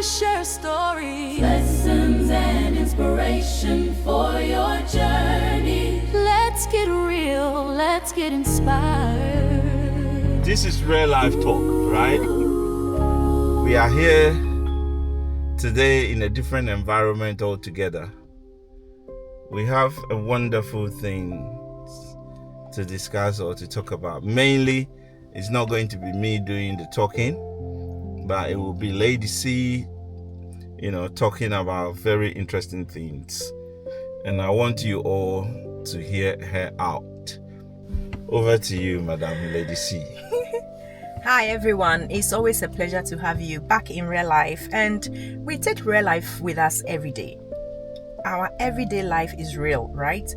share a story. Lessons and inspiration for your journey. Let's get real, let's get inspired. This is Real Life Talk, right? We are here today in a different environment altogether. We have a wonderful thing to discuss or to talk about. Mainly, it's not going to be me doing the talking, but it will be Lady C, talking about very interesting things. And I want you all to hear her out. Over to you, Madam Lady C. Hi everyone, it's always a pleasure to have you back in real life, and we take real life with us every day. Our everyday life is real, right?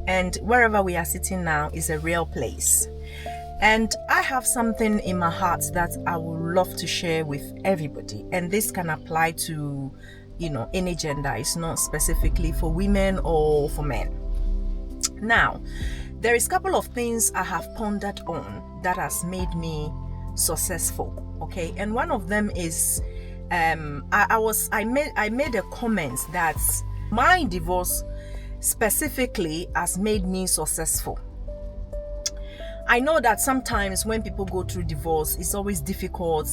And wherever we are sitting now is a real place. And I have something in my heart that I would love to share with everybody, and this can apply to any gender. It's not specifically for women or for men. Now, there is a couple of things I have pondered on that has made me successful, okay? And one of them is I made a comment that my divorce specifically has made me successful. I know that sometimes when people go through divorce, it's always difficult,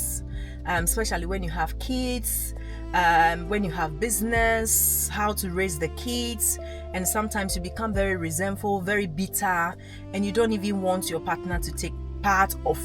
especially when you have kids, when you have business, how to raise the kids, and sometimes you become very resentful, very bitter, and you don't even want your partner to take part of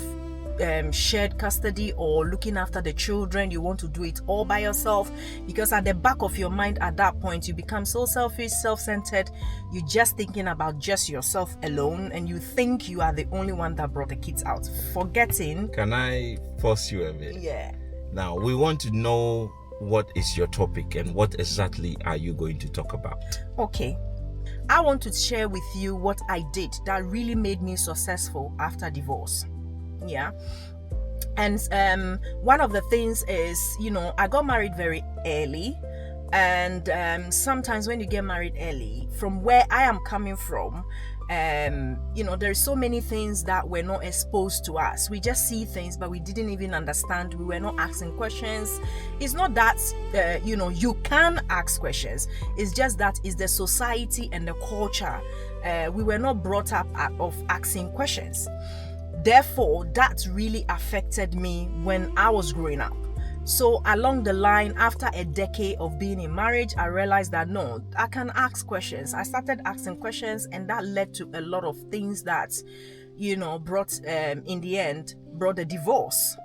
shared custody or looking after the children. You want to do it all by yourself, because at the back of your mind at that point you become so selfish, self-centered. You're just thinking about just yourself alone, and you think you are the only one that brought the kids out, forgetting. Can I force you a bit? Yeah. Now, we want to know what is your topic and what exactly are you going to talk about? Okay, I want to share with you what I did that really made me successful after divorce. Yeah. And one of the things is, I got married very early, and sometimes when you get married early, from where I am coming from, there's so many things that were not exposed to us. We just see things, but we didn't even understand. We were not asking questions. It's not that you can ask questions. It's just that it's the society and the culture. We were not brought up of asking questions. Therefore, that really affected me when I was growing up. So along the line, after a decade of being in marriage, I realized that no, I can ask questions. I started asking questions, and that led to a lot of things that, brought, in the end, brought the divorce.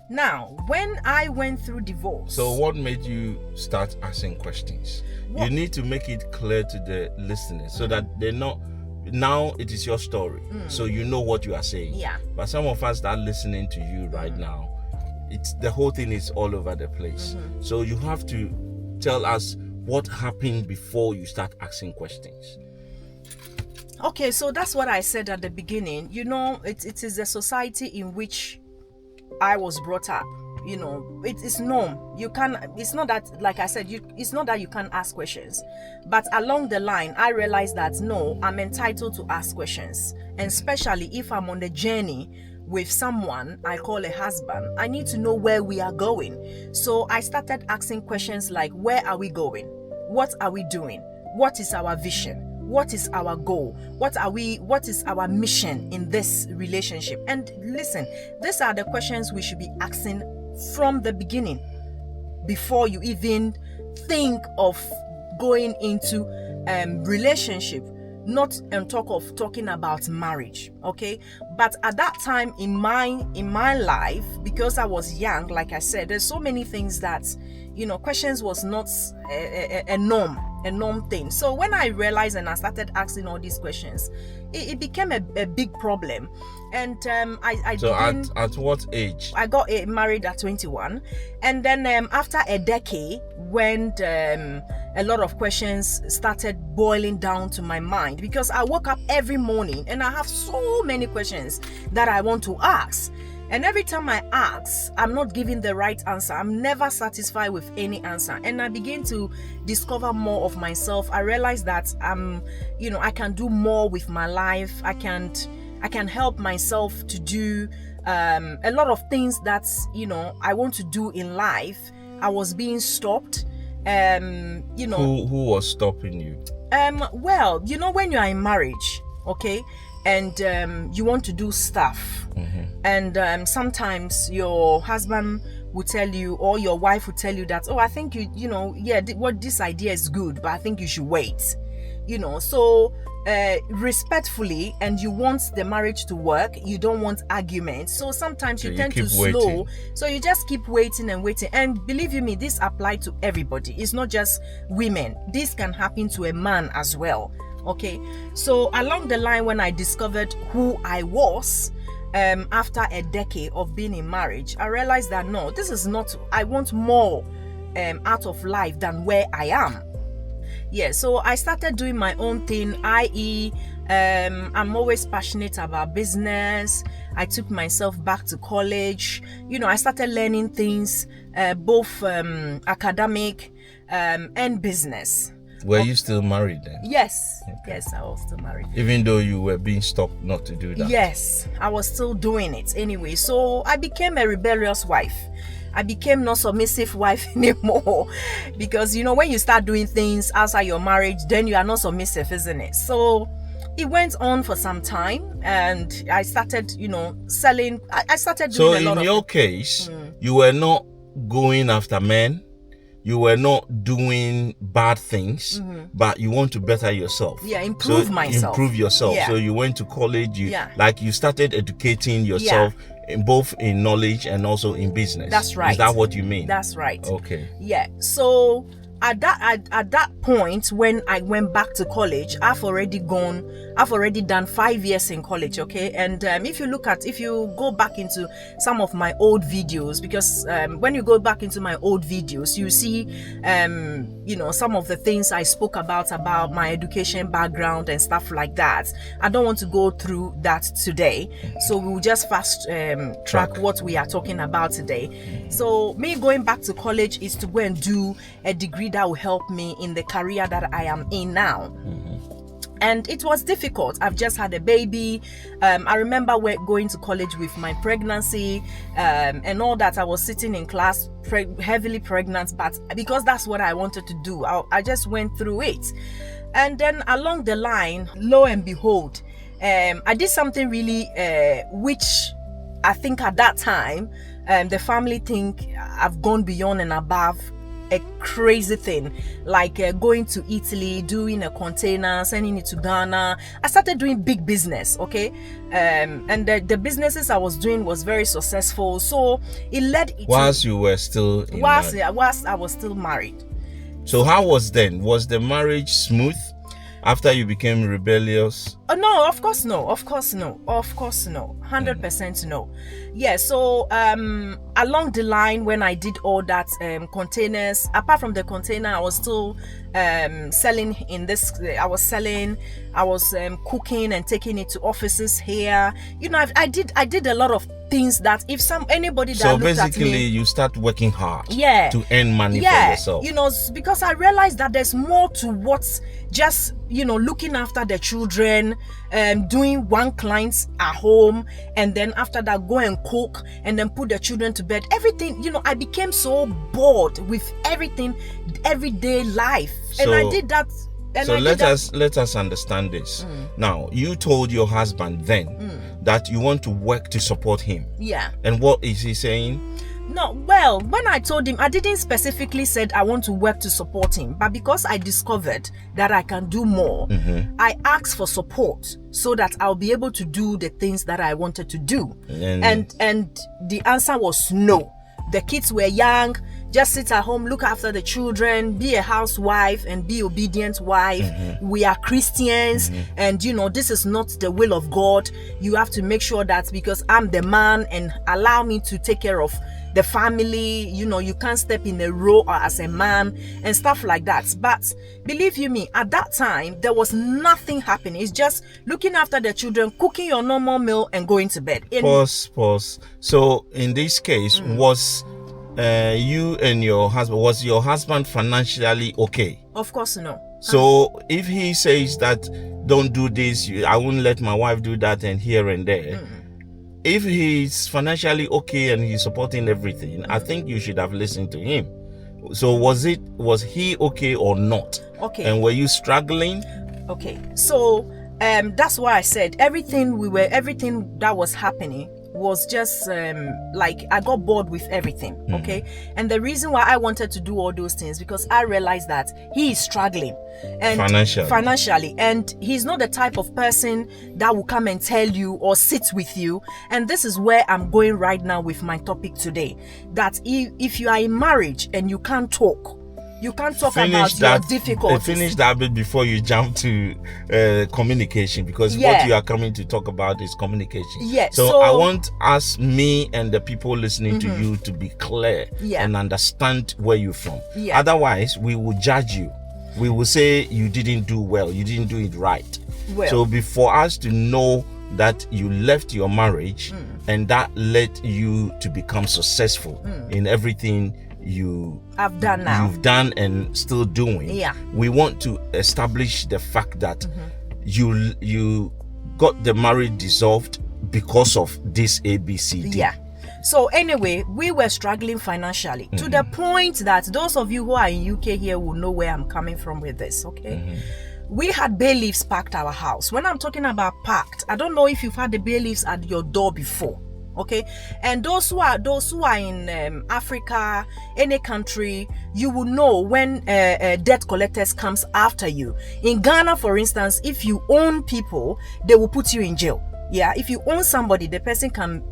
Now, when I went through divorce... So what made you start asking questions? You need to make it clear to the listeners so that they're not... Now it is your story, so you know what you are saying. Yeah. But some of us that are listening to you right now, the whole thing is all over the place. So you have to tell us what happened before you start asking questions. Okay, so that's what I said at the beginning. It is a society in which I was brought up. It's norm. It's not that, like I said, it's not that you can't ask questions. But along the line, I realized that no, I'm entitled to ask questions. And especially if I'm on the journey with someone I call a husband, I need to know where we are going. So I started asking questions like, where are we going? What are we doing? What is our vision? What is our goal? What is our mission in this relationship? And listen, these are the questions we should be asking from the beginning, before you even think of going into relationship, not and talking about marriage. Okay, but at that time in my life, because I was young, like I said, there's so many things that questions was not a norm thing. So when I realized and I started asking all these questions, it became a big problem. And I so at what age? I got married at 21, and then after a decade, when a lot of questions started boiling down to my mind, because I woke up every morning and I have so many questions that I want to ask. And every time I ask, I'm not giving the right answer. I'm never satisfied with any answer. And I begin to discover more of myself. I realize that I can do more with my life. I can help myself to do a lot of things that I want to do in life. I was being stopped. You know, Who was stopping you? well, you know, when you are in marriage, okay, and you want to do stuff, and sometimes your husband will tell you, or your wife will tell you that, oh, I think you know, yeah, what this idea is good, but I think you should wait, you know. So respectfully, and you want the marriage to work, you don't want arguments, so sometimes you tend to slow, so you just keep waiting and waiting. And believe you me, this applies to everybody, it's not just women, this can happen to a man as well. Okay, so along the line, when I discovered who I was, after a decade of being in marriage, I realized that no, this is not, I want more out of life than where I am. Yeah, so I started doing my own thing, i.e., I'm always passionate about business. I took myself back to college. You know, I started learning things, both academic and business. Were you still married then? Yes, yes, I was still married. Even though you were being stopped not to do that? Yes, I was still doing it anyway. So I became a rebellious wife. I became not submissive wife anymore, because you know, when you start doing things outside your marriage, then you are not submissive, isn't it? So it went on for some time, and I started, you know, selling. I started doing a lot of. So in your case, you were not going after men, you were not doing bad things, but you want to better yourself. Yeah, improve myself. Improve yourself. Yeah. So you went to college. You you started educating yourself. Yeah. Both in knowledge and also in business. That's right. Is that what you mean? That's right. Okay. Yeah. So at that point, when I went back to college, I've already done 5 years in college. Okay. And if you go back into some of my old videos, because when you go back into my old videos, you see you know, some of the things I spoke about my education background and stuff like that. I don't want to go through that today, so we'll just fast track what we are talking about today. So me going back to college is to go and do a degree that will help me in the career that I am in now. And it was difficult. I've just had a baby. I remember going to college with my pregnancy and all that. I was sitting in class heavily pregnant, but because that's what I wanted to do, I just went through it. And then along the line, lo and behold, I did something really which I think at that time the family think I've gone beyond and above a crazy thing, like going to Italy, doing a container, sending it to Ghana. I started doing big business, okay, and the businesses I was doing was very successful. So it led whilst you were still whilst I was still married. So how was the marriage smooth after you became rebellious? No, of course no, 100% no. Yeah, so along the line, when I did all that containers, apart from the container, I was still selling in this. I was cooking and taking it to offices here. You know, I did a lot of things that if anybody that so looked at me, basically you start working hard to earn money for yourself. You know, because I realized that there's more to what's just, you know, looking after the children, doing one client at home, and then after that go and cook and then put the children to bed. Everything, you know, I became so bored with everything, everyday life, and I did that. So let us understand this. Now, you told your husband then that you want to work to support him. Yeah. And what is he saying? No, well, when I told him, I didn't specifically said I want to work to support him, but because I discovered that I can do more, I asked for support so that I'll be able to do the things that I wanted to do. And the answer was no. The kids were young. Just sit at home, look after the children, be a housewife and be obedient wife. We are Christians, and you know, this is not the will of God. You have to make sure that because I'm the man and allow me to take care of the family, you know, you can't step in a role as a man and stuff like that. But believe you me, at that time, there was nothing happening. It's just looking after the children, cooking your normal meal and going to bed. Pause. So in this case, was you and your husband financially okay? Of course no. So if he says that don't do this, I won't let my wife do that, and here and there, if he's financially okay and he's supporting everything, I think you should have listened to him. So was he okay or not? Okay. And were you struggling? Okay, so that's why I said everything that was happening was just like I got bored with everything. Okay, and the reason why I wanted to do all those things because I realized that he is struggling and financially, and he's not the type of person that will come and tell you or sit with you. And this is where I'm going right now with my topic today, that if you are in marriage and you can't talk about your difficulties. Finish that bit before you jump to communication, because what you are coming to talk about is communication. Yes. So I want me and the people listening to you to be clear and understand where you're from. Yeah. Otherwise, we will judge you. We will say you didn't do well, you didn't do it right. Well, so before us to know that you left your marriage and that led you to become successful in everything you've done and still doing, we want to establish the fact that you got the marriage dissolved because of this ABCD. Yeah. So anyway, we were struggling financially to the point that those of you who are in UK here will know where I'm coming from with this. Okay. We had bailiffs packed our house. When I'm talking about packed, I don't know if you've had the bailiffs at your door before. Okay, and those who are in Africa, any country, you will know when debt collectors comes after you. In Ghana, for instance, if you own people, they will put you in jail. Yeah, if you own somebody, the person can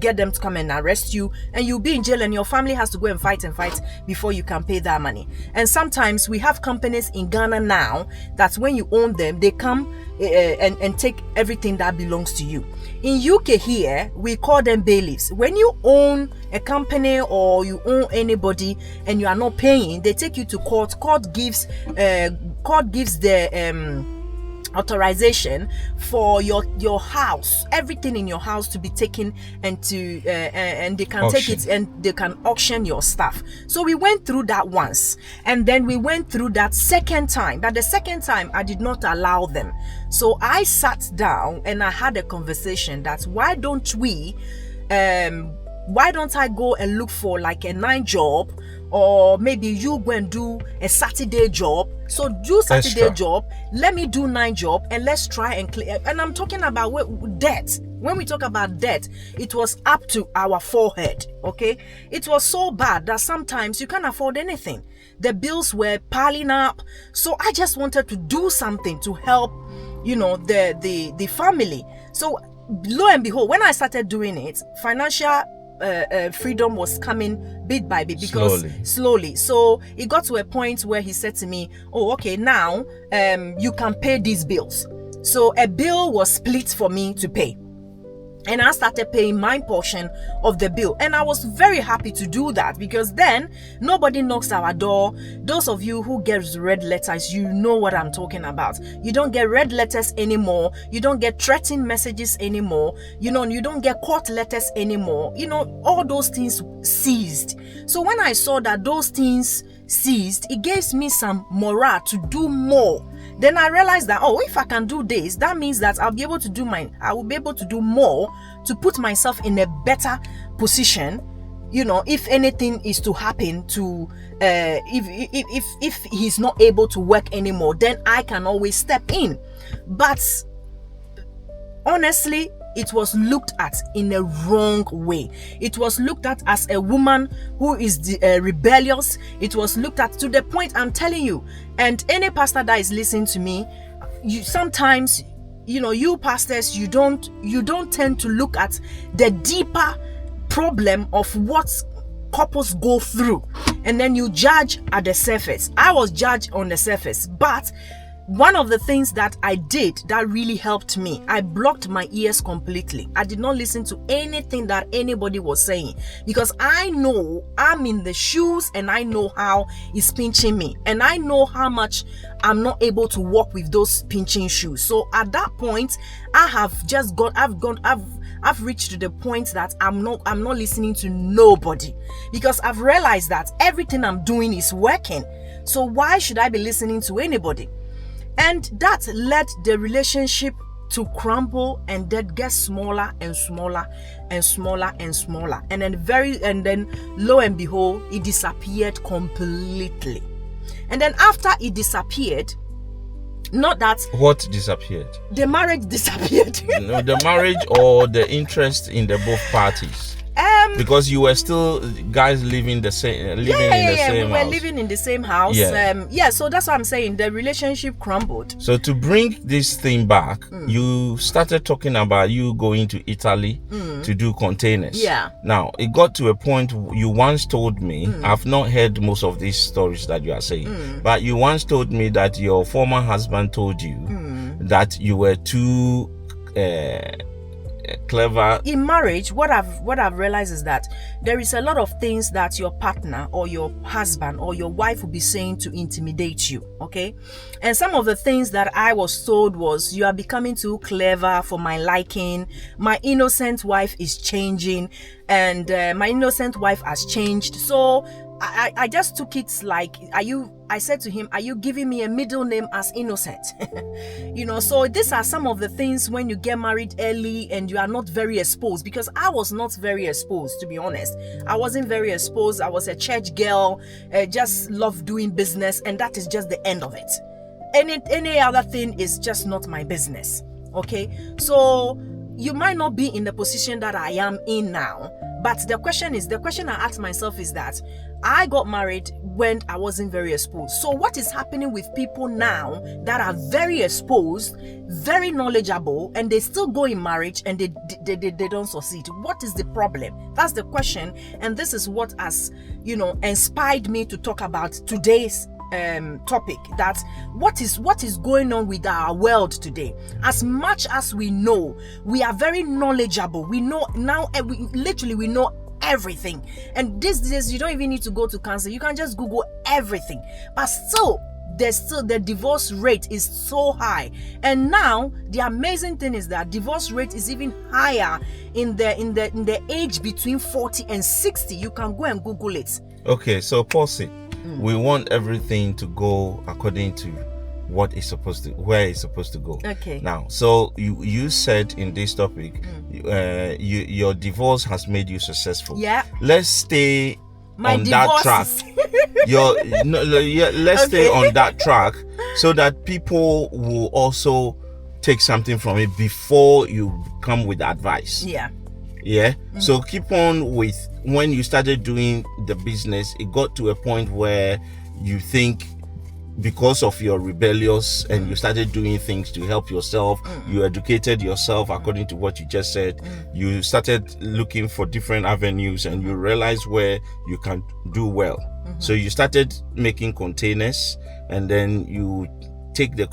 get them to come and arrest you, and you'll be in jail, and your family has to go and fight before you can pay that money. And sometimes we have companies in Ghana now that when you own them, they come and take everything that belongs to you. In UK here, we call them bailiffs. When you own a company or you own anybody and you are not paying, they take you to court. Court gives the authorization for your house, everything in your house to be taken and they can take it and they can auction your stuff. So we went through that once, and then we went through that second time. But the second time I did not allow them. So I sat down and I had a conversation that why don't I go and look for like a 9 job, or maybe you go and do a Saturday job. So do Saturday job, let me do 9 job, and let's try and clear. And I'm talking about debt. When we talk about debt, it was up to our forehead. Okay, it was so bad that sometimes you can't afford anything. The bills were piling up. So I just wanted to do something to help, the family. So lo and behold, when I started doing it, financial freedom was coming bit by bit, because slowly. So it got to a point where he said to me, oh, okay, now you can pay these bills. So a bill was split for me to pay, and I started paying my portion of the bill. And I was very happy to do that, because then nobody knocks our door. Those of you who get red letters, you know what I'm talking about. You don't get red letters anymore. You don't get threatening messages anymore. You don't get court letters anymore. All those things ceased. So when I saw that those things ceased, it gave me some morale to do more. Then I realized that, if I can do this, that means that I will be able to do more to put myself in a better position. If anything is to happen to, if he's not able to work anymore, then I can always step in. But honestly, it was looked at in a wrong way. It was looked at as a woman who is rebellious. It was looked at to the point, I'm telling you, and any pastor that is listening to me, sometimes, you pastors, you don't tend to look at the deeper problem of what couples go through, and then you judge at the surface. I was judged on the surface, but one of the things that I did that really helped me, I blocked my ears completely. I did not listen to anything that anybody was saying, because I know I'm in the shoes and I know how it's pinching me, and I know how much I'm not able to walk with those pinching shoes. So at that point, I've reached to the point that I'm not listening to nobody, because I've realized that everything I'm doing is working. So why should I be listening to anybody? And that led the relationship to crumble and then get smaller and smaller and smaller and smaller, and then lo and behold, it disappeared completely. And then after it disappeared, not that What disappeared? the marriage disappeared. No, the marriage or the interest in the both parties? Because you were still guys living in the same We house. were living in the same house. Yeah. So that's what I'm saying. The relationship crumbled. So to bring this thing back, you started talking about you going to Italy to do containers. Yeah. Now, it got to a point you once told me, I've not heard most of these stories that you are saying, but you once told me that your former husband told you that you were too clever. In marriage, what I've realized is that there is a lot of things that your partner or your husband or your wife will be saying to intimidate you, okay? And some of the things that I was told was, you are becoming too clever for my liking, my innocent wife is changing, and my innocent wife has changed. So I just took it like, I said to him, are you giving me a middle name as innocent? So these are some of the things when you get married early and you are not very exposed, because I was not very exposed, to be honest. I wasn't very exposed. I was a church girl, just loved doing business, and that is just the end of it. Any other thing is just not my business, okay? So you might not be in the position that I am in now, but the question I ask myself is that I got married when I wasn't very exposed. So what is happening with people now that are very exposed, very knowledgeable, and they still go in marriage and they don't succeed? What is the problem? That's the question. And this is what has, inspired me to talk about today's topic, that what is going on with our world today. As much as we know, we are very knowledgeable. We know now, we know everything. And these days, you don't even need to go to counsel. You can just Google everything. But still, the divorce rate is so high. And now the amazing thing is that divorce rate is even higher in the age between 40 and 60. You can go and Google it. Okay, so Paulsie, we want everything to go according to where it's supposed to go. Okay. Now, so you said in this topic, your divorce has made you successful. Yeah. Let's stay on divorce that track. Let's stay on that track so that people will also take something from it before you come with advice. Yeah. Yeah. So keep on with, when you started doing the business, it got to a point where you think, because of your rebellious and you started doing things to help yourself, you educated yourself according to what you just said, you started looking for different avenues and you realized where you can do well. So you started making containers, and then you take the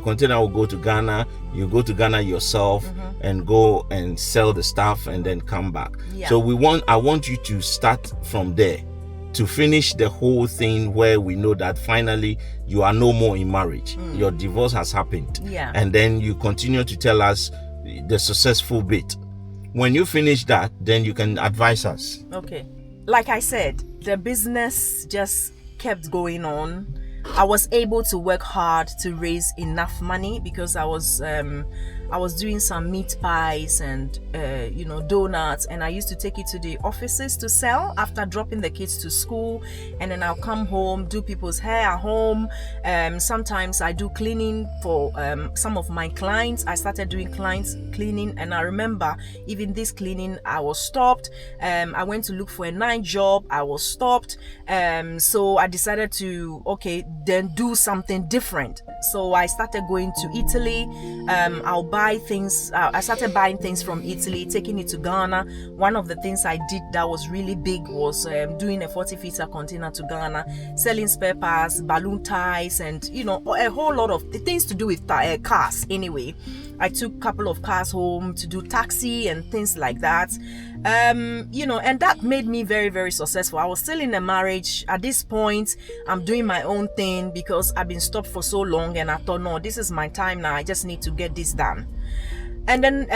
container will go to Ghana. You go to Ghana yourself and go and sell the stuff and then come back. Yeah. So I want you to start from there to finish the whole thing, where we know that finally you are no more in marriage. Your divorce has happened. Yeah. And then you continue to tell us the successful bit. When you finish that, then you can advise us. Okay. Like I said, the business just kept going on. I was able to work hard to raise enough money, because I was doing some meat pies and donuts, and I used to take it to the offices to sell after dropping the kids to school, and then I'll come home, do people's hair at home. Sometimes I do cleaning for some of my clients. I started doing clients cleaning, and I remember even this cleaning I was stopped. I went to look for a night job. I was stopped. So I decided to then do something different. So I started going to Italy. I'll buy things. I started buying things from Italy, taking it to Ghana. One of the things I did that was really big was doing a 40-footer container to Ghana, selling spare parts, balloon ties, and a whole lot of things to do with cars. Anyway, I took a couple of cars home to do taxi and things like that. And that made me very, very successful. I was still in a marriage at this point. I'm doing my own thing because I've been stopped for so long, and I thought, no, this is my time now. I just need to get this done. And then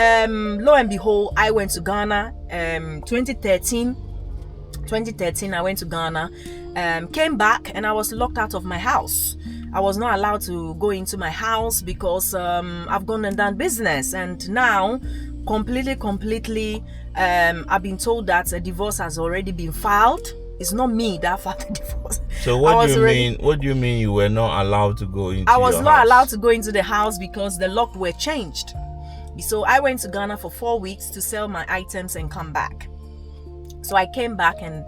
lo and behold, I went to Ghana. 2013 I went to Ghana, came back, and I was locked out of my house. I was not allowed to go into my house because I've gone and done business. And now, completely, I've been told that a divorce has already been filed. It's not me that filed the divorce. So what do you mean? What do you mean you were not allowed to go into? I was your not house? allowed to go into the house because the lock were changed. So I went to Ghana for 4 weeks to sell my items and come back. So I came back and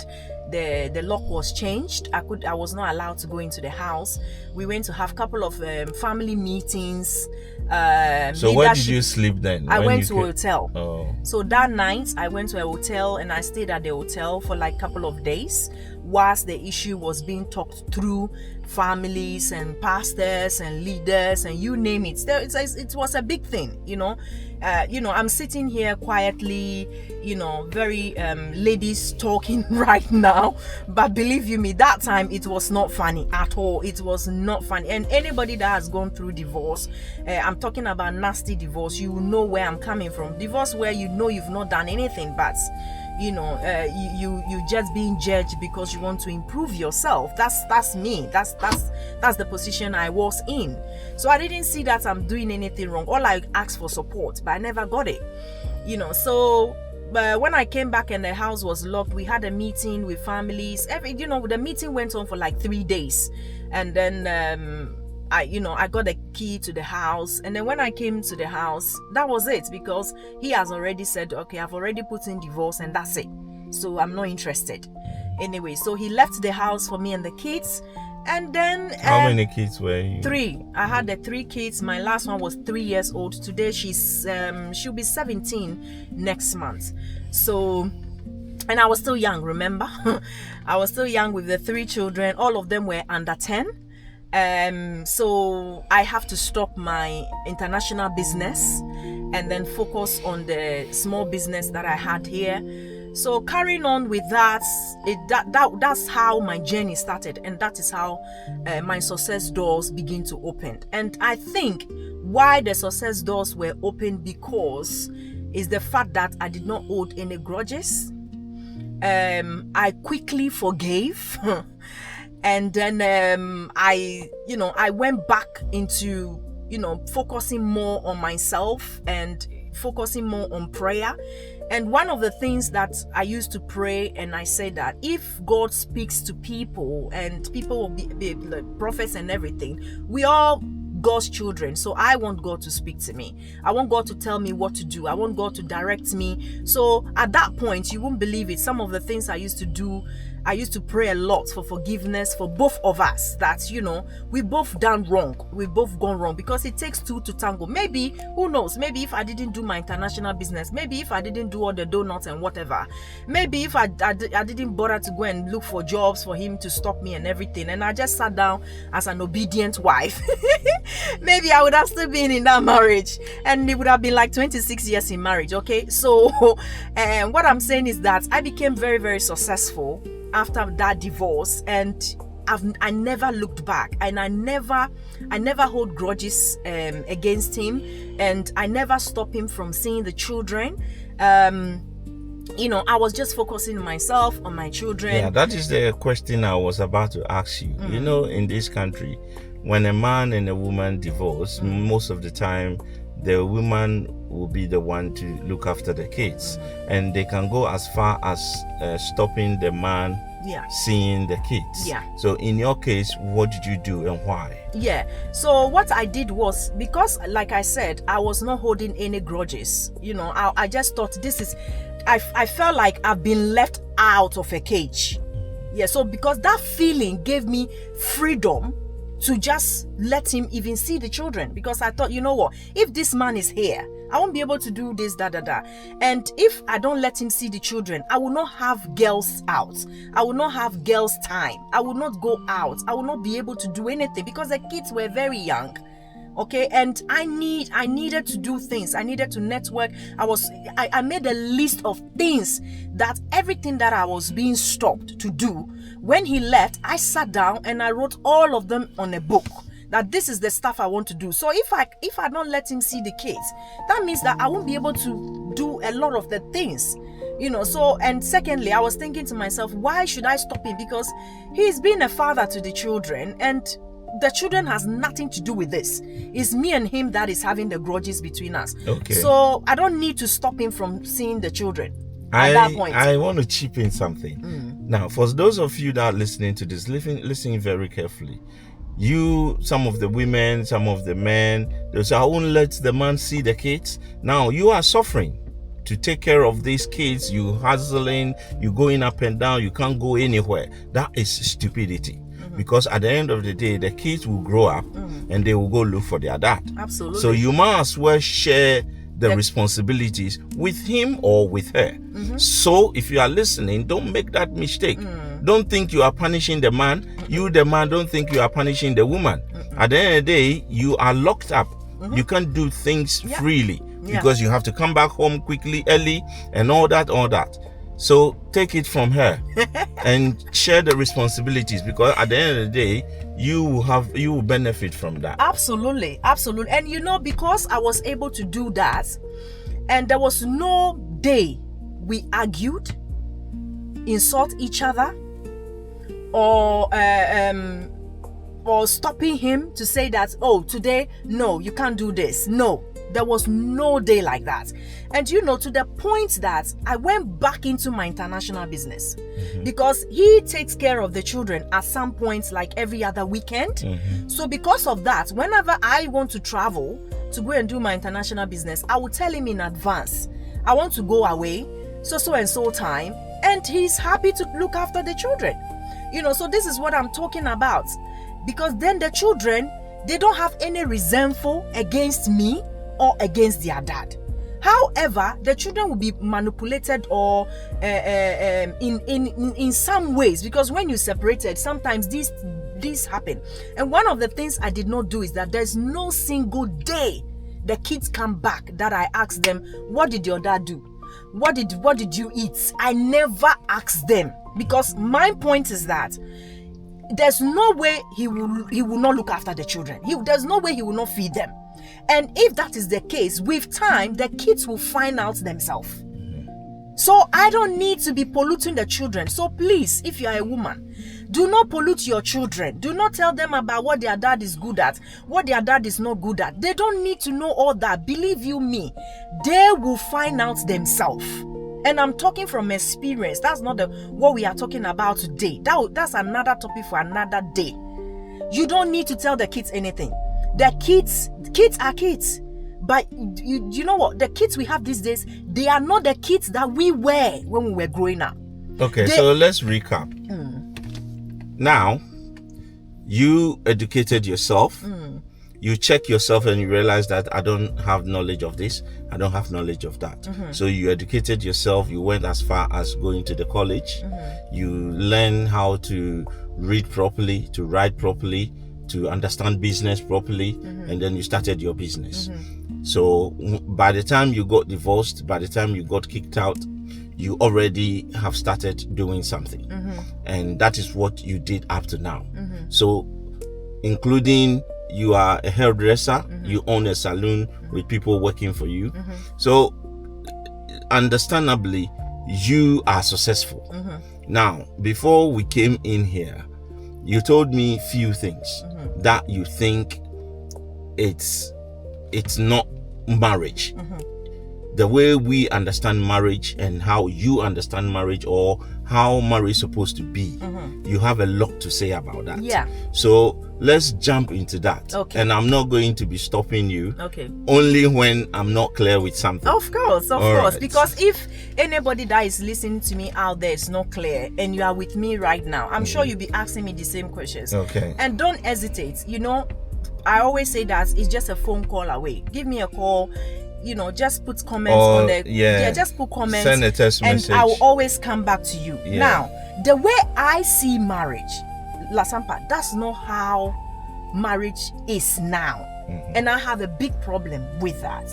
the lock was changed. I was not allowed to go into the house. We went to have a couple of family meetings. So where did you sleep then? I when went you to a hotel. Oh. So that night I went to a hotel and I stayed at the hotel for like a couple of days whilst the issue was being talked through families and pastors and leaders and you name it. It was a big thing, you know. I'm sitting here quietly, very ladies talking right now, but believe you me, that time it was not funny at all. It was not funny. And anybody that has gone through divorce, I'm talking about nasty divorce, you will know where I'm coming from. Divorce where you know you've not done anything, but you just being judged because you want to improve yourself. That's me. That's the position I was in. So I didn't see that I'm doing anything wrong. All I asked for support, but I never got it. So but when I came back and the house was locked, we had a meeting with families. The meeting went on for like 3 days, and then I got a key to the house. And then when I came to the house, that was it, because he has already said, okay, I've already put in divorce and that's it. So I'm not interested. Anyway, so he left the house for me and the kids. And then how many kids were you? 3. I had the 3 kids. My last one was 3 years old. Today she'll be 17 next month. So, and I was still young, remember? I was still young with the 3 children. All of them were under 10. So I have to stop my international business and then focus on the small business that I had here. So carrying on with that's how my journey started, and that is how my success doors begin to open. And I think why the success doors were open because is the fact that I did not hold any grudges. I quickly forgave. And then I went back into, focusing more on myself and focusing more on prayer. And one of the things that I used to pray, and I say that if God speaks to people, and people will be like prophets and everything, we all God's children. So I want God to speak to me. I want God to tell me what to do. I want God to direct me. So at that point, you won't believe it. Some of the things I used to do, I used to pray a lot for forgiveness for both of us, that, we both done wrong. We both gone wrong, because it takes 2 to tango. Maybe, who knows, maybe if I didn't do my international business, maybe if I didn't do all the donuts and whatever, maybe if I didn't bother to go and look for jobs for him to stop me and everything, and I just sat down as an obedient wife, maybe I would have still been in that marriage, and it would have been like 26 years in marriage. Okay, so what I'm saying is that I became very, very successful after that divorce, and I never looked back, and I never hold grudges against him, and I never stopped him from seeing the children. I was just focusing on myself, on my children. Yeah, that is the question I was about to ask you. In this country, when a man and a woman divorce, most of the time the woman will be the one to look after the kids, and they can go as far as stopping the man seeing the kids. So in your case, what did you do and why? So what I did was, because like I said, I was not holding any grudges. I just thought I felt like I've been left out of a cage. So because that feeling gave me freedom to just let him even see the children, because I thought, if this man is here, I won't be able to do this, and if I don't let him see the children, I will not have girls out, I will not have girls time, I will not go out, I will not be able to do anything, because the kids were very young. Okay, and I needed to do things. I needed to network. I made a list of things, that everything that I was being stopped to do. When he left, I sat down and I wrote all of them on a book, that this is the stuff I want to do. So if I don't let him see the kids, that means that I won't be able to do a lot of the things. So, and secondly, I was thinking to myself, why should I stop him? Because he's been a father to the children, and the children has nothing to do with this. It's me and him that is having the grudges between us. Okay. So I don't need to stop him from seeing the children at that point. I want to chip in something. Now, for those of you that are listening to this, listening very carefully. Some of the women, some of the men, they'll say, I won't let the man see the kids. Now, you are suffering to take care of these kids. You hustling, you going up and down, you can't go anywhere. That is stupidity. Because at the end of the day, the kids will grow up and they will go look for their dad. Absolutely. So you might as well share the responsibilities with him or with her. So if you are listening, don't make that mistake. Don't think you are punishing the man. You, the man, don't think you are punishing the woman. At the end of the day, you are locked up. You can't do things freely because you have to come back home quickly, early, and all that. So take it from her and share the responsibilities, because at the end of the day, you will benefit from that. Absolutely. And because I was able to do that, and there was no day we argued, insult each other, or stopping him to say that, oh, today, no, you can't do this. No, there was no day like that. And to the point that I went back into my international business, because he takes care of the children at some points, like every other weekend. So because of that, whenever I want to travel to go and do my international business, I will tell him in advance, I want to go away so and so time, and he's happy to look after the children. So this is what I'm talking about, because then the children, they don't have any resentful against me or against their dad. However, the children will be manipulated or in some ways, because when you separated, sometimes these happen. And one of the things I did not do is that there's no single day the kids come back that I ask them, what did your dad do? What did you eat? I never ask them, because my point is that there's no way he will not look after the children. There's no way he will not feed them. And if that is the case, with time, the kids will find out themselves. So I don't need to be polluting the children. So please, if you are a woman, do not pollute your children. Do not tell them about what their dad is good at, what their dad is not good at. They don't need to know all that. Believe you me, they will find out themselves. And I'm talking from experience. That's not what we are talking about today. That's another topic for another day. You don't need to tell the kids anything. The kids are kids. But you know what? The kids we have these days, they are not the kids that we were when we were growing up. Okay, so let's recap. Now, you educated yourself. You check yourself and you realize that I don't have knowledge of this. I don't have knowledge of that. So you educated yourself. You went as far as going to the college. You learn how to read properly, to write properly, to understand business properly, and then you started your business. So by the time you got divorced, by the time you got kicked out, you already have started doing something. And that is what you did up to now. So including you are a hairdresser, you own a salon with people working for you. So understandably, you are successful. Now, before we came in here, you told me few things that you think it's not marriage. The way we understand marriage and how you understand marriage, or how marriage is supposed to be, you have a lot to say about that. Yeah. So let's jump into that. Okay. And I'm not going to be stopping you. Okay. Only when I'm not clear with something. Of course. All right. Because if anybody that is listening to me out there is not clear and you are with me right now, I'm sure you'll be asking me the same questions. Okay. And don't hesitate. I always say that it's just a phone call away. Give me a call. Just put comments on there. Yeah, just put comments. Send a text message. And I will always come back to you. Yeah. Now, the way I see marriage, Lasampa, that's not how marriage is now. And I have a big problem with that.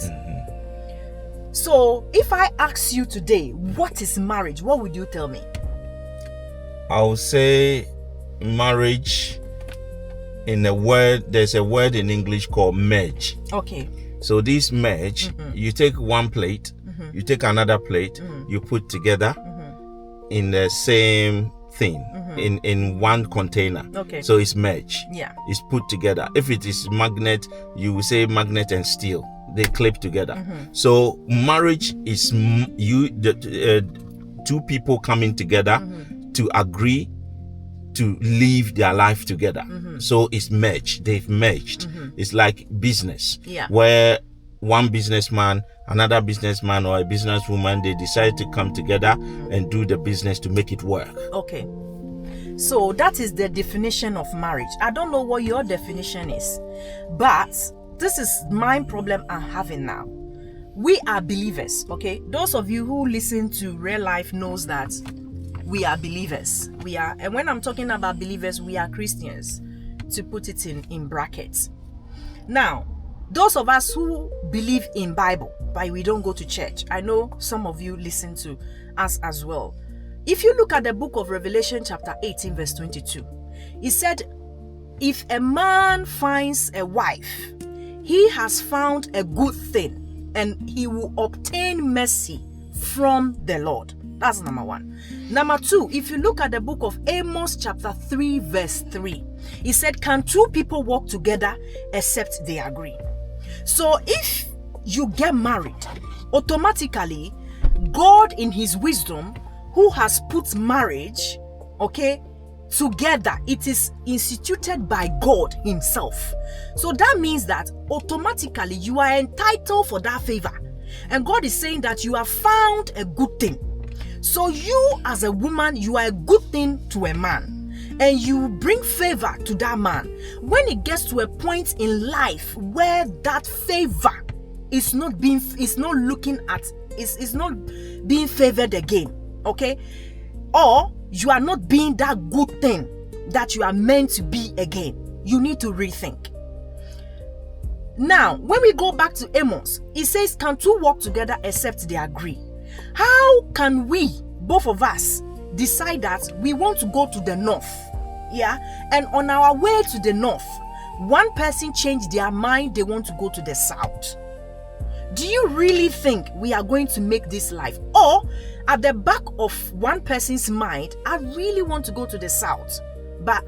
So, if I ask you today, what is marriage? What would you tell me? I'll say marriage, in a word, there's a word in English called merge. Okay. So this merge, you take one plate, you take another plate, you put together in the same thing. in one container. Okay. So it's merged. Yeah. It's put together. If it is magnet, you will say magnet and steel. They clip together. So marriage is two people coming together to agree to live their life together. So it's merged. They've merged. It's like business. Yeah. Where one businessman, another businessman, or a businesswoman, they decide to come together and do the business to make it work. Okay. So that is the definition of marriage. I don't know what your definition is, but this is my problem I'm having now. We are believers, okay? Those of you who listen to Real Life knows that we are believers. We are, and when I'm talking about believers, we are Christians, to put it in brackets. Now, those of us who believe in Bible, but we don't go to church. I know some of you listen to us as well. If you look at the book of Revelation chapter 18 verse 22, it said, if a man finds a wife, he has found a good thing, and he will obtain mercy from the Lord. That's number one. Number two, if you look at the book of Amos chapter 3 verse 3, it said, can two people walk together except they agree? So if you get married, automatically God in his wisdom, who has put marriage, okay, together, it is instituted by God himself. So that means that automatically you are entitled for that favor. And God is saying that you have found a good thing. So you as a woman, you are a good thing to a man. And you bring favor to that man. When it gets to a point in life where that favor is not being favored again, okay? Or you are not being that good thing that you are meant to be again, you need to rethink. Now, when we go back to Amos, it says, can two walk together except they agree? How can we, both of us, decide that we want to go to the north? Yeah, and on our way to the north, one person changed their mind, they want to go to the south. Do you really think we are going to make this life? Or at the back of one person's mind, I really want to go to the south, but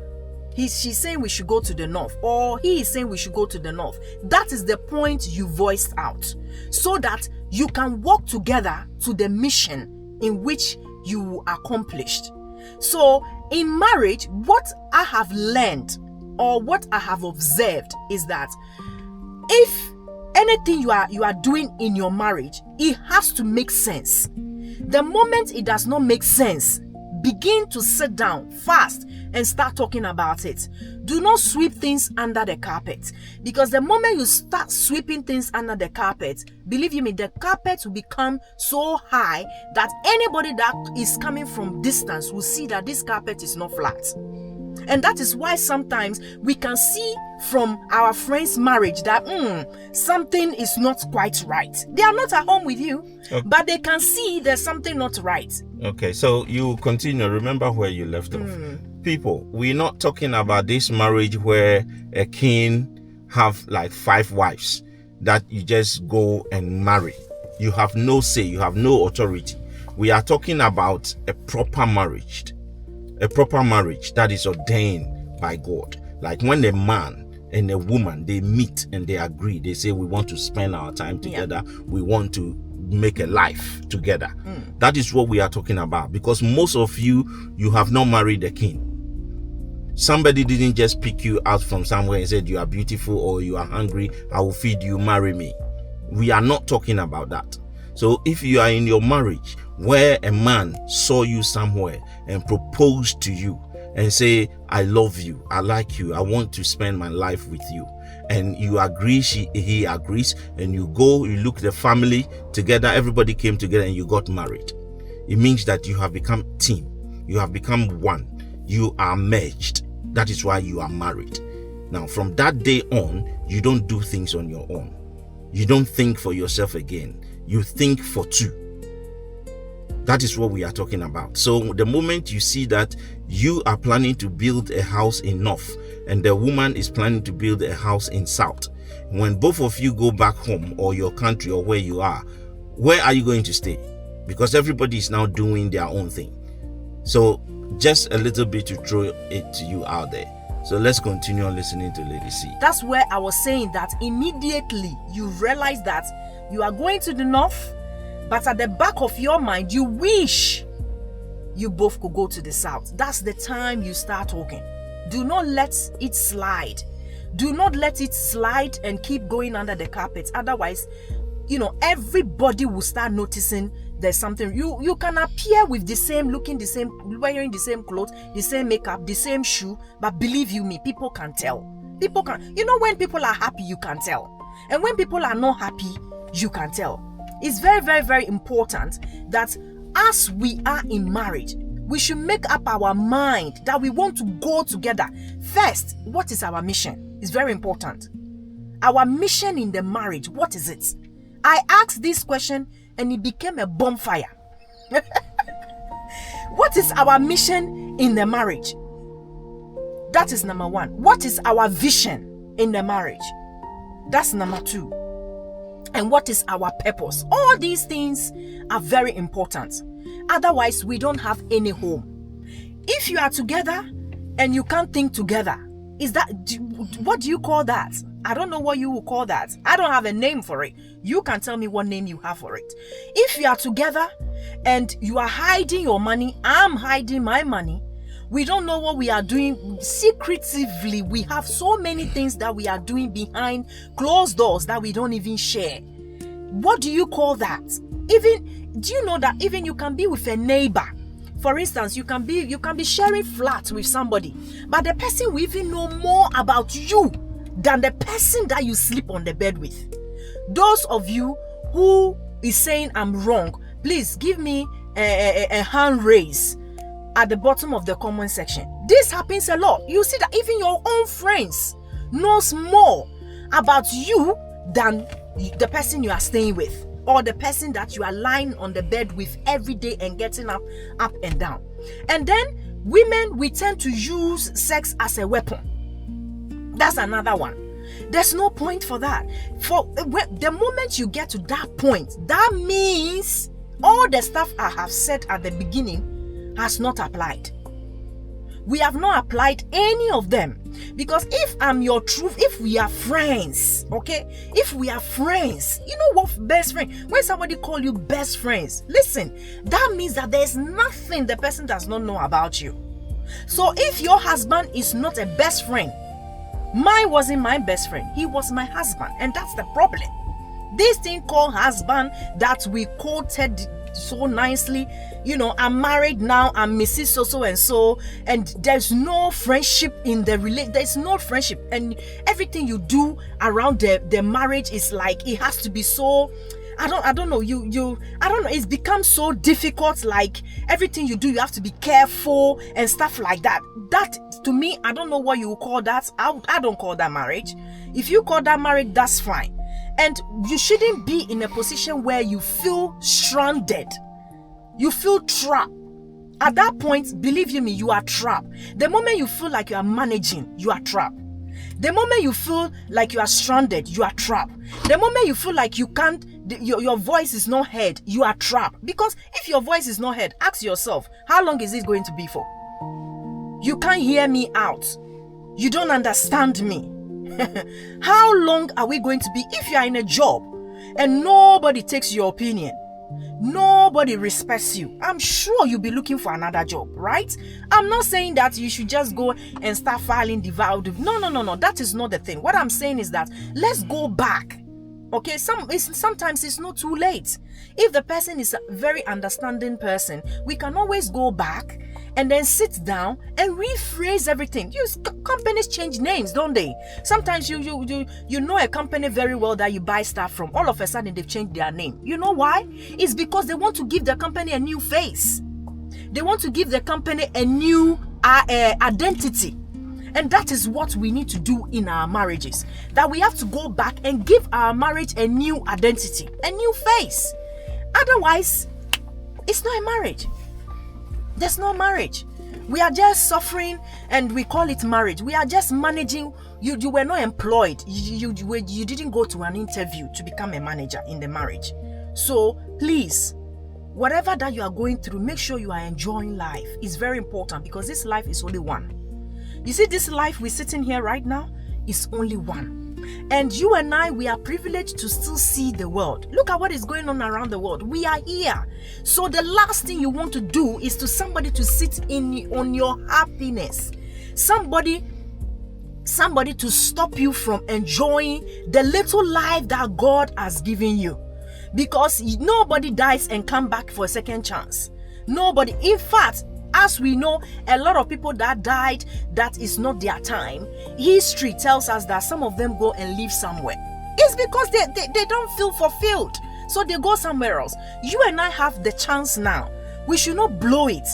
she's saying we should go to the north, or he is saying we should go to the north. That is the point you voiced out, so that you can work together to the mission in which you accomplished. So in marriage, what I have learned or what I have observed is that if anything you are doing in your marriage, it has to make sense. The moment it does not make sense, begin to sit down fast and start talking about it. Do not sweep things under the carpet, because the moment you start sweeping things under the carpet, believe you me, the carpet will become so high that anybody that is coming from distance will see that this carpet is not flat. And that is why sometimes we can see from our friends' marriage that something is not quite right. They are not at home with you, but they can see there's something not right. Okay, so you continue. Remember where you left off. People, we're not talking about this marriage where a king have like 5 wives that you just go and marry. You have no say, you have no authority. We are talking about a proper marriage. A proper marriage that is ordained by God. Like when a man and a woman, they meet and they agree. They say, we want to spend our time together. Yeah. We want to make a life together. That is what we are talking about. Because most of you have not married a king. Somebody didn't just pick you out from somewhere and said, you are beautiful or you are hungry, I will feed you, marry me. We are not talking about that. So if you are in your marriage where a man saw you somewhere and proposed to you and say, I love you, I like you, I want to spend my life with you, and you agree, he agrees, and you go, you look the family together, everybody came together and you got married. It means that you have become team, you have become one, you are merged. That is why you are married. Now from that day on, you don't do things on your own. You don't think for yourself again. You think for two. That is what we are talking about. So the moment you see that you are planning to build a house in north and the woman is planning to build a house in south, when both of you go back home or your country or where you are, where are you going to stay? Because everybody is now doing their own thing. So just a little bit to throw it to you out there. So let's continue on listening to Lady C. That's where I was saying that immediately you realize that you are going to the north, but at the back of your mind, you wish you both could go to the south. That's the time you start talking. Do not let it slide. Do not let it slide and keep going under the carpet. Otherwise, everybody will start noticing there's something. You can appear with the same, looking the same, wearing the same clothes, the same makeup, the same shoe, but believe you me, people can tell. People can. When people are happy, you can tell. And when people are not happy, you can tell. It's very, very, very important that as we are in marriage, we should make up our mind that we want to go together. First, what is our mission? It's very important. Our mission in the marriage, what is it? I asked this question and it became a bonfire. What is our mission in the marriage? That is number one. What is our vision in the marriage? That's number two. And what is our purpose? All these things are very important. Otherwise, we don't have any home. If you are together and you can't think together, what do you call that? I don't know what you will call that. I don't have a name for it. You can tell me what name you have for it. If you are together and you are hiding your money, I'm hiding my money, we don't know what we are doing secretively. We have so many things that we are doing behind closed doors that we don't even share. What do you call that? Do you know that even you can be with a neighbor? For instance, you can be sharing flats with somebody, but the person will even know more about you than the person that you sleep on the bed with. Those of you who is saying I'm wrong, please give me a hand raise at the bottom of the comment section. This happens a lot. You see that even your own friends knows more about you than the person you are staying with, or the person that you are lying on the bed with every day and getting up and down. And then women, we tend to use sex as a weapon. That's another one. There's no point for that. The moment you get to that point, that means all the stuff I have said at the beginning has not applied. We have not applied any of them. Because if I'm your truth, if we are friends, okay? If we are friends, you know what best friend? When somebody call you best friends, listen, that means that there's nothing the person does not know about you. So if your husband is not a best friend, mine wasn't my best friend, he was my husband, and that's the problem. This thing called husband that we quoted so nicely, I'm married now, I'm Mrs. So and so, and there's no friendship in the relation. There's no friendship, and everything you do around the marriage is like it has to be so. I don't know. I don't know. It's become so difficult. Like everything you do, you have to be careful and stuff like that. That to me, I don't know what you call that. I don't call that marriage. If you call that marriage, that's fine. And you shouldn't be in a position where you feel stranded. You feel trapped. At that point, believe you me, you are trapped. The moment you feel like you are managing, you are trapped. The moment you feel like you are stranded, you are trapped. The moment you feel like you can't, your voice is not heard, you are trapped. Because if your voice is not heard, ask yourself, how long is it going to be for? You can't hear me out. You don't understand me. How long are we going to be? If you are in a job and nobody takes your opinion, nobody respects you, I'm sure you'll be looking for another job, right? I'm not saying that you should just go and start filing devout. No. That is not the thing. What I'm saying is that let's go back. Okay, sometimes it's not too late. If the person is a very understanding person, we can always go back and then sit down and rephrase everything. Companies change names, don't they? Sometimes you know a company very well that you buy stuff from. All of a sudden they've changed their name. You know why? It's because they want to give the company a new face. They want to give the company a new identity. And that is what we need to do in our marriages. That we have to go back and give our marriage a new identity, a new face. Otherwise, it's not a marriage. There's no marriage. We are just suffering and we call it marriage. We are just managing. You were not employed. You didn't go to an interview to become a manager in the marriage. So please, whatever that you are going through, make sure you are enjoying life. It's very important because this life is only one. You see, this life we're sitting here right now is only one. And you and I, we are privileged to still see the world. Look at what is going on around the world. We are here. So the last thing you want to do is to somebody to sit on your happiness. Somebody to stop you from enjoying the little life that God has given you. Because nobody dies and come back for a second chance. Nobody. In fact, as we know, a lot of people that died, that is not their time. History tells us that some of them go and live somewhere. It's because they don't feel fulfilled. So they go somewhere else. You and I have the chance now. We should not blow it.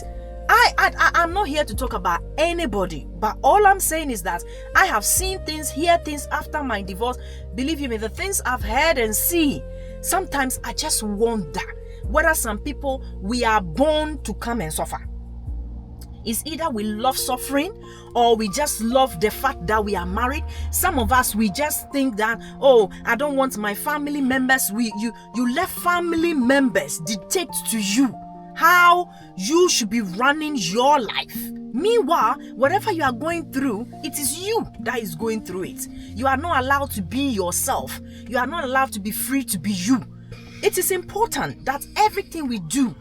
I'm not here to talk about anybody, but all I'm saying is that I have seen things, hear things after my divorce. Believe you me, the things I've heard and see, sometimes I just wonder whether some people, we are born to come and suffer. It's either we love suffering or we just love the fact that we are married. Some of us, we just think that, oh, I don't want my family members. You let family members dictate to you how you should be running your life. Meanwhile, whatever you are going through, it is you that is going through it. You are not allowed to be yourself. You are not allowed to be free to be you. It is important that everything we do,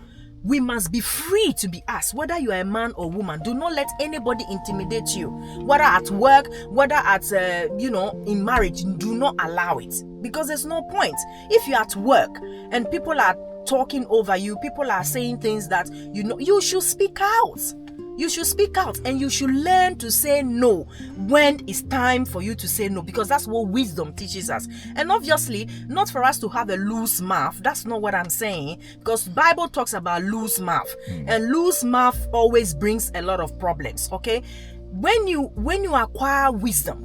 we must be free to be us, whether you are a man or woman. Do not let anybody intimidate you, whether at work, whether at in marriage. Do not allow it, because there's no point. If you're at work and people are talking over you, people are saying things that you should speak out. You should speak out, and you should learn to say no when it's time for you to say no, because that's what wisdom teaches us. And obviously, not for us to have a loose mouth. That's not what I'm saying, because the Bible talks about loose mouth, and loose mouth always brings a lot of problems. Okay, when you acquire wisdom,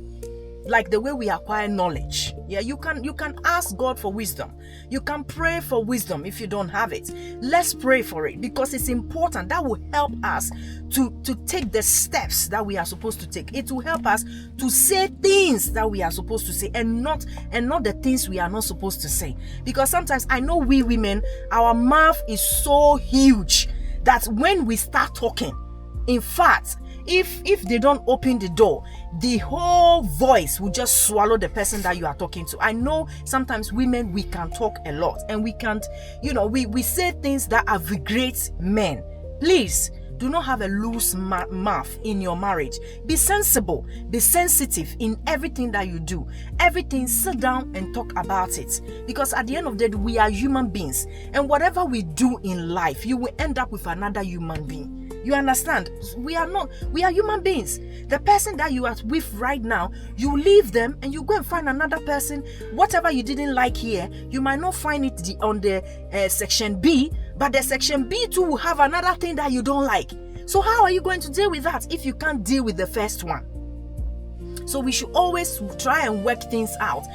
like the way we acquire knowledge, you can ask God for wisdom. You can pray for wisdom if you don't have it. Let's pray for it, because it's important. That will help us to take the steps that we are supposed to take. It will help us to say things that we are supposed to say, and not the things we are not supposed to say. Because sometimes I know we women, our mouth is so huge that when we start talking, in fact, if they don't open the door, the whole voice will just swallow the person that you are talking to. I know sometimes women, we can talk a lot, and we can't, we say things that aggravate men. Please do not have a loose mouth in your marriage. Be sensible, be sensitive in everything that you do. Everything, sit down and talk about it, because at the end of the day, we are human beings, and whatever we do in life, you will end up with another human being. You understand? We are human beings. The person that you are with right now, you leave them and you go and find another person. Whatever you didn't like here, you might not find it on the section B, but the section B too will have another thing that you don't like. So how are you going to deal with that if you can't deal with the first one? So we should always try and work things out.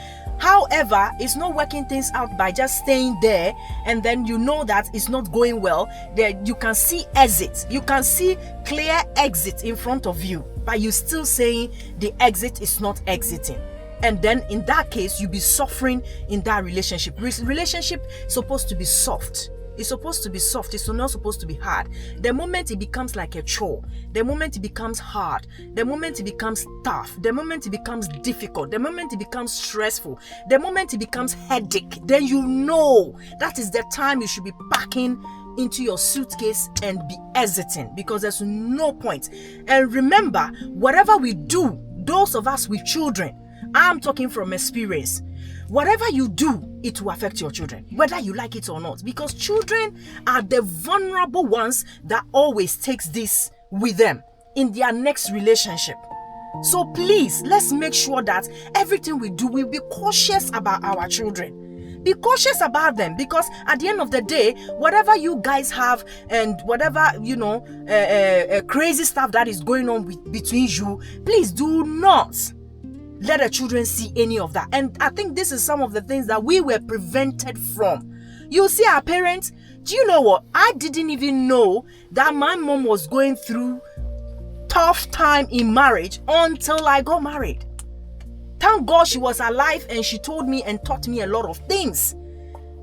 However, it's not working things out by just staying there, and then you know that it's not going well. There you can see exit. You can see clear exit in front of you, but you still saying the exit is not exiting. And then in that case, you'll be suffering in that relationship. Relationship is supposed to be soft. It's supposed to be soft. It's not supposed to be hard. The moment it becomes like a chore, the moment it becomes hard, the moment it becomes tough, the moment it becomes difficult, the moment it becomes stressful, the moment it becomes headache, then you know that is the time you should be packing into your suitcase and be exiting, because there's no point. And remember, whatever we do, those of us with children, I'm talking from experience. Whatever you do, it will affect your children, whether you like it or not, because children are the vulnerable ones that always takes this with them in their next relationship. So please, let's make sure that everything we do, we'll be cautious about our children. Be cautious about them, because at the end of the day, whatever you guys have and whatever, crazy stuff that is going on between you, please do not let the children see any of that. And I think this is some of the things that we were prevented from. You see, our parents, do you know what? I didn't even know that my mom was going through tough time in marriage until I got married. Thank God she was alive and she told me and taught me a lot of things.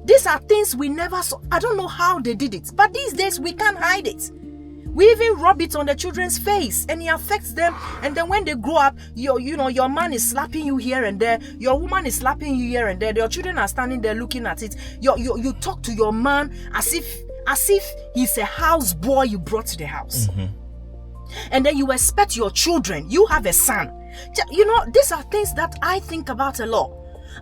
These are things we never saw. I don't know how they did it, but these days we can't hide it. We even rub it on the children's face, and it affects them. And then when they grow up, your man is slapping you here and there, your woman is slapping you here and there. Your children are standing there looking at it. You talk to your man as if he's a house boy you brought to the house. And then you expect your children. You have a son. These are things that I think about a lot.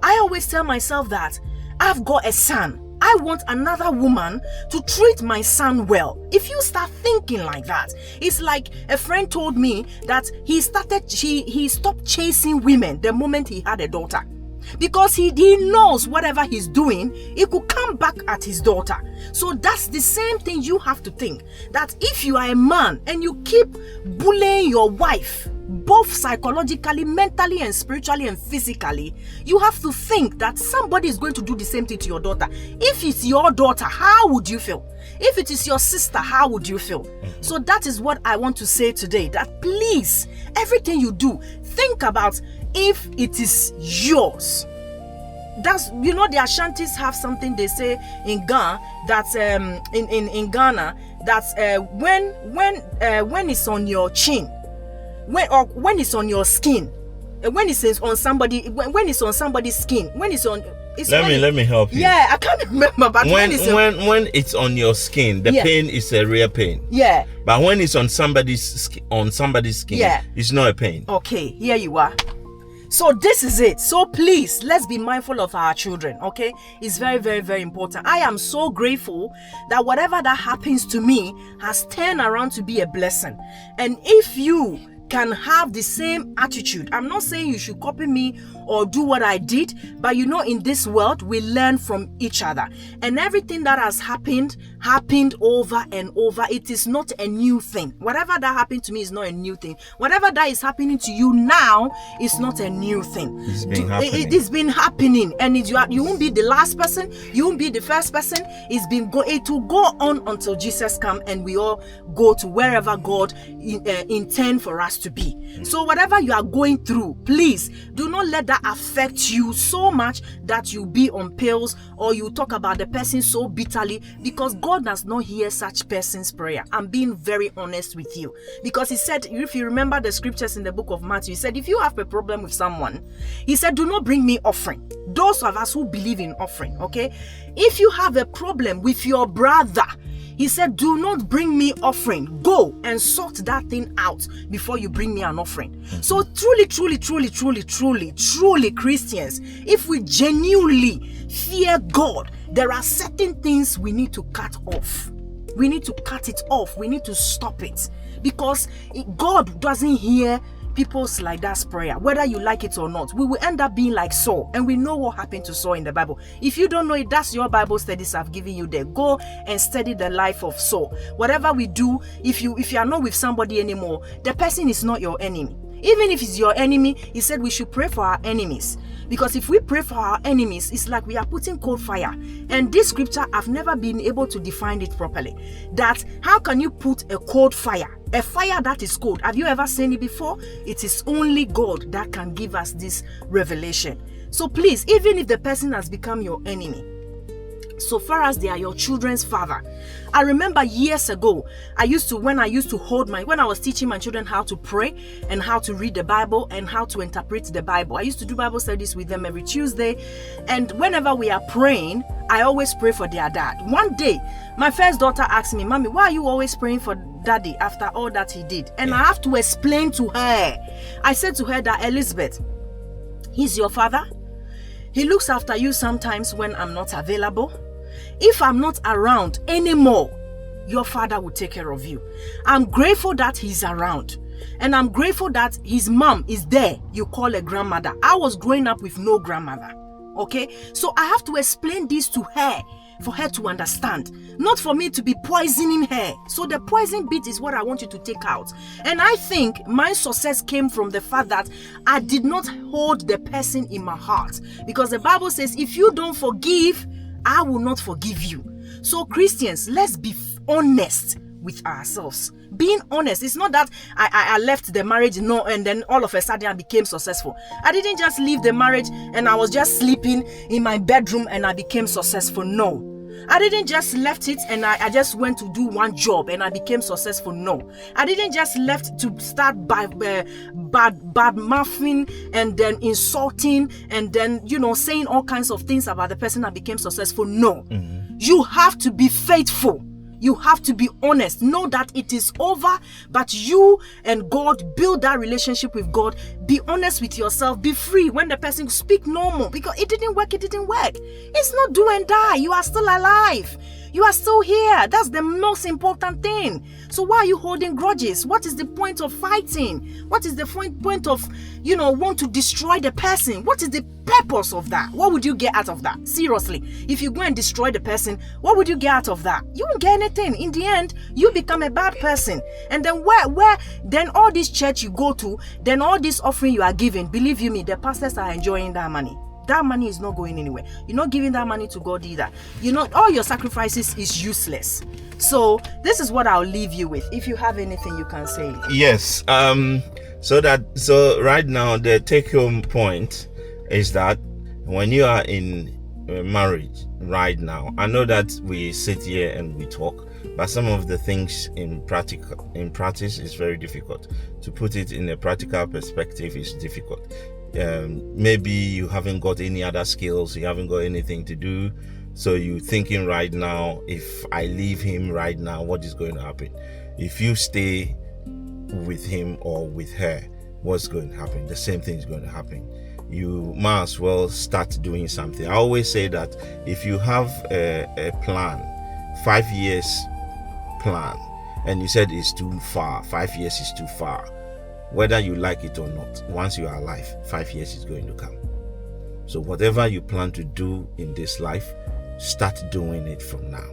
I always tell myself that I've got a son. I want another woman to treat my son well. If you start thinking like that, it's like a friend told me that he stopped chasing women the moment he had a daughter. Because he knows whatever he's doing, it could come back at his daughter. So that's the same thing you have to think. That if you are a man and you keep bullying your wife, both psychologically, mentally, and spiritually and physically, you have to think that somebody is going to do the same thing to your daughter. If it's your daughter, how would you feel? If it is your sister, how would you feel? So that is what I want to say today, that please, everything you do, think about if it is yours. That's, the Ashantis have something they say in Ghana, that in Ghana, that when it's on your chin, when it's on your skin, when it's on somebody, when it's on somebody's skin, when it's on, let me help you. Yeah, I can't remember, but when it's on your skin, the pain is a real pain. Yeah. But when it's on somebody's skin, it's not a pain. Okay, here you are. So this is it. So please, let's be mindful of our children, okay? It's very, very, very important. I am so grateful that whatever that happens to me has turned around to be a blessing. And if you can have the same attitude, I'm not saying you should copy me or do what I did, but in this world we learn from each other, and everything that has happened over and over. It is not a new thing. Whatever that happened to me is not a new thing. Whatever that is happening to you now is not a new thing. It's been happening, and you won't be the last person, you won't be the first person. It will go on until Jesus comes and we all go to wherever God intend for us to be. So whatever you are going through, please do not let that affect you so much that you be on pills or you talk about the person so bitterly, because God does not hear such person's prayer. I'm being very honest with you, because he said, if you remember the scriptures in the book of Matthew, he said, if you have a problem with someone, he said, do not bring me offering. Those of us who believe in offering, okay? If you have a problem with your brother, he said, do not bring me offering. Go and sort that thing out before you bring me an offering. So truly, Christians, if we genuinely fear God, there are certain things we need to cut off. We need to cut it off. We need to stop it, because God doesn't hear people's like that's prayer, whether you like it or not. We will end up being like Saul, and we know what happened to Saul in the Bible. If you don't know it, that's your Bible studies I've given you there. Go and study the life of Saul. Whatever we do, if you are not with somebody anymore, the person is not your enemy. Even if it's your enemy, he said we should pray for our enemies. Because if we pray for our enemies, it's like we are putting cold fire. And this scripture, I've never been able to define it properly. That how can you put a cold fire? A fire that is cold. Have you ever seen it before? It is only God that can give us this revelation. So please, even if the person has become your enemy, so far as they are your children's father. I remember years ago, when I was teaching my children how to pray and how to read the Bible and how to interpret the Bible. I used to do Bible studies with them every Tuesday. And whenever we are praying, I always pray for their dad. One day, my first daughter asked me, Mommy, why are you always praying for Daddy after all that he did? And I have to explain to her. I said to her that, Elizabeth, he's your father. He looks after you sometimes when I'm not available. If I'm not around anymore, your father will take care of you. I'm grateful that he's around. And I'm grateful that his mom is there. You call a grandmother. I was growing up with no grandmother. Okay? So I have to explain this to her for her to understand. Not for me to be poisoning her. So the poison bit is what I want you to take out. And I think my success came from the fact that I did not hold the person in my heart. Because the Bible says, if you don't forgive, I will not forgive you. So Christians, let's be honest with ourselves. Being honest. It's not that I left the marriage, no, and then all of a sudden I became successful. I didn't just leave the marriage and I was just sleeping in my bedroom and I became successful. No. I didn't just left it and I just went to do one job and I became successful. No. I didn't just left to start by bad mouthing and then insulting and then, saying all kinds of things about the person that became successful. No. You have to be faithful. You have to be honest. Know that it is over, but you and God build that relationship with God. Be honest with yourself. Be free. When the person speak normal, because it didn't work. It's not do and die. You are still alive. You are still here. That's the most important thing. So why are you holding grudges? What is the point of fighting? What is the point of, want to destroy the person? What is the purpose of that? What would you get out of that? Seriously, if you go and destroy the person, what would you get out of that? You won't get anything. In the end, you become a bad person. And then where then all this church you go to, then all this offering you are giving, believe you me, the pastors are enjoying that money. That money is not going anywhere. You're not giving that money to God either. All your sacrifices is useless. So this is what I'll leave you with. If you have anything you can say. Yes. So right now the take-home point is that when you are in marriage right now, I know that we sit here and we talk, but some of the things in practice is very difficult. To put it in a practical perspective is difficult. Maybe you haven't got any other skills, you haven't got anything to do, so you're thinking right now, if I leave him right now, what is going to happen? If you stay with him or with her, what's going to happen? The same thing is going to happen. You might as well start doing something. I always say that if you have a plan, 5 years plan, and you said it's too far, 5 years is too far, whether you like it or not, once you are alive, 5 years is going to come. So whatever you plan to do in this life, start doing it from now.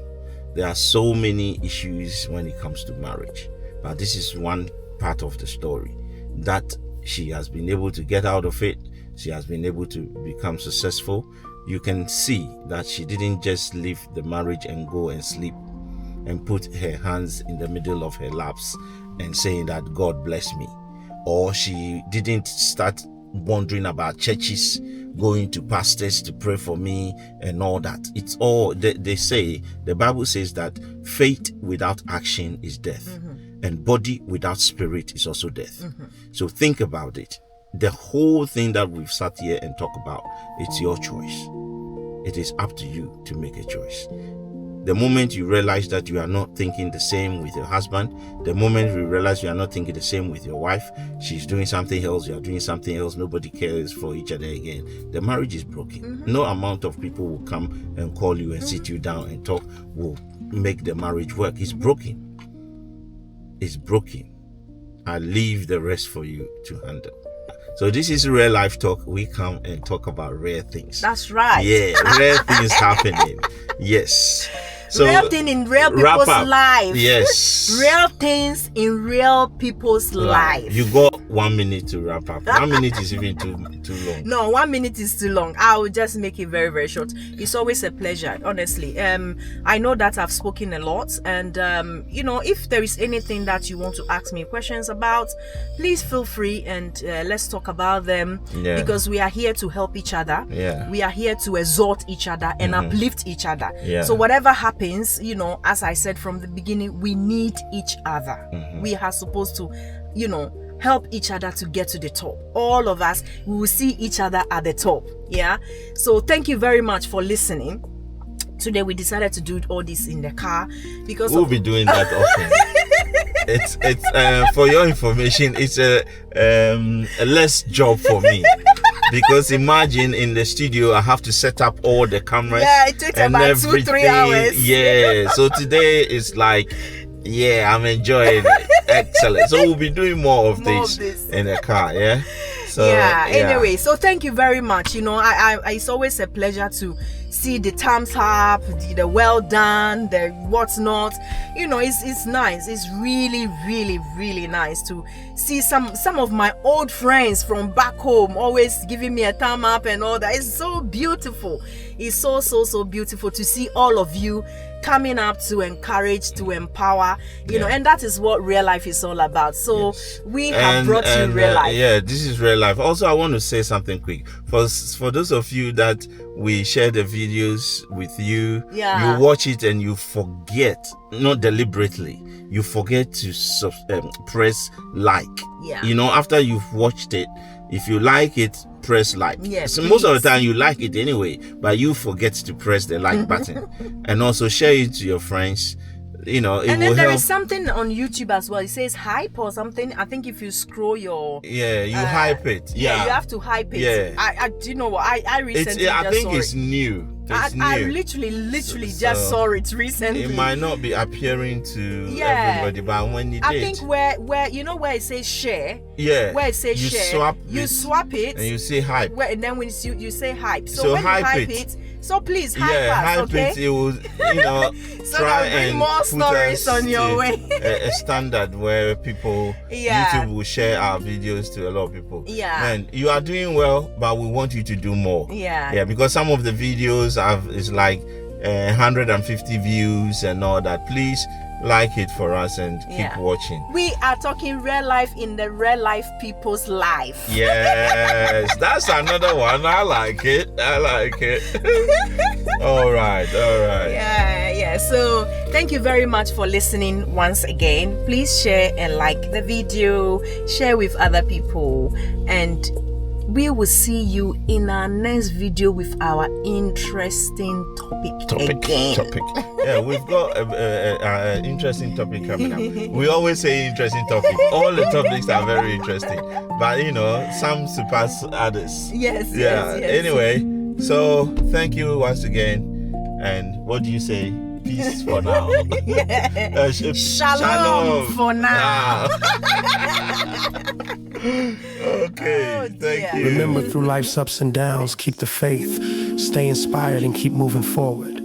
There are so many issues when it comes to marriage, but this is one part of the story that she has been able to get out of it. She has been able to become successful. You can see that she didn't just leave the marriage and go and sleep and put her hands in the middle of her laps and saying that God bless me. Or she didn't start wondering about churches, going to pastors to pray for me and all that. It's all, they say, the Bible says that faith without action is death, and body without spirit is also death. So think about it. The whole thing that we've sat here and talk about, it's your choice. It is up to you to make a choice. The moment you realize that you are not thinking the same with your husband, the moment you realize you are not thinking the same with your wife, she's doing something else, you are doing something else, nobody cares for each other again, the marriage is broken. No amount of people will come and call you and sit you down and talk will make the marriage work. It's broken. It's broken. I leave the rest for you to handle. So this is Real Life Talk. We come and talk about rare things. That's right. Yeah, rare things happening. Yes. So, real thing in real people's lives. Yes. Real things in real people's lives. You got 1 minute to wrap up. 1 minute is even too long. No, 1 minute is too long. I will just make it very, very short. It's always a pleasure, honestly. I know that I've spoken a lot, and if there is anything that you want to ask me questions about, please feel free and let's talk about them. Yeah. Because we are here to help each other. Yeah. We are here to exhort each other and uplift each other. Yeah. So whatever happens, as I said from the beginning, we need each other. We are supposed to, help each other to get to the top. All of us, we will see each other at the top. Yeah. So thank you very much for listening. Today we decided to do all this in the car because we'll be doing that often. It's for your information, it's a less job for me. Because imagine in the studio, I have to set up all the cameras. Yeah, it takes about 2-3 hours. Yeah, so today is like, I'm enjoying it. Excellent. So we'll be doing more of this in the car, yeah? So, anyway, so thank you very much. It's always a pleasure to see the thumbs up, the well done, the what's not. It's nice. It's really, really, really nice to see some of my old friends from back home always giving me a thumb up and all that. It's so beautiful. it's so beautiful to see all of you coming up to encourage, to empower, you know, and that is what real life is all about. So we have brought you real life. Yeah, this is real life. Also, I want to say something quick for those of you that we share the videos with you. Yeah. You watch it and you forget, not deliberately, you forget to press like. Yeah. You know, after you've watched it, if you like it, press like. Yes, so most of the please. time you like it anyway, but you forget to press the like button. And also share it to your friends. You know, it And will then there help. is something on YouTube as well. It says hype or something. I think if you scroll your Yeah, you hype it. Yeah, you have to hype it. Yeah. I do you know what I recently I just think saw it's it. new. It's new. I literally So- just saw it recently. It might not be appearing to Yeah. everybody, but when it I did, think where you know where it says share, yeah, where it says you share, swap you it swap it, and you say hype. and then when you say hype. So, So when hype you hype it. it, so please hype Yeah, us, hype okay? it. It will, you know, So try that bring and more put stories us on your to way. a standard where people, Yeah. YouTube will share our videos to a lot of people. Yeah. Man, you are doing well, but we want you to do more. Yeah. Yeah, because some of the videos is like 150 views and all that. Please like it for us and keep Yeah. watching. We are talking real life in the real life people's life. Yes, that's another one. I like it. All right. Yeah. So thank you very much for listening once again. Please share and like the video, share with other people, and we will see you in our next video with our interesting topic again. Topic. Yeah, we've got an interesting topic coming up. We always say interesting topic. All the topics are very interesting, but you know, some surpass others. Yes. Yeah. Yes. Anyway, so thank you once again. And what do you say? Peace for now. Shalom for now. Okay. Oh, Thank dear. you. Remember, through life's ups and downs, keep the faith, stay inspired, and keep moving forward.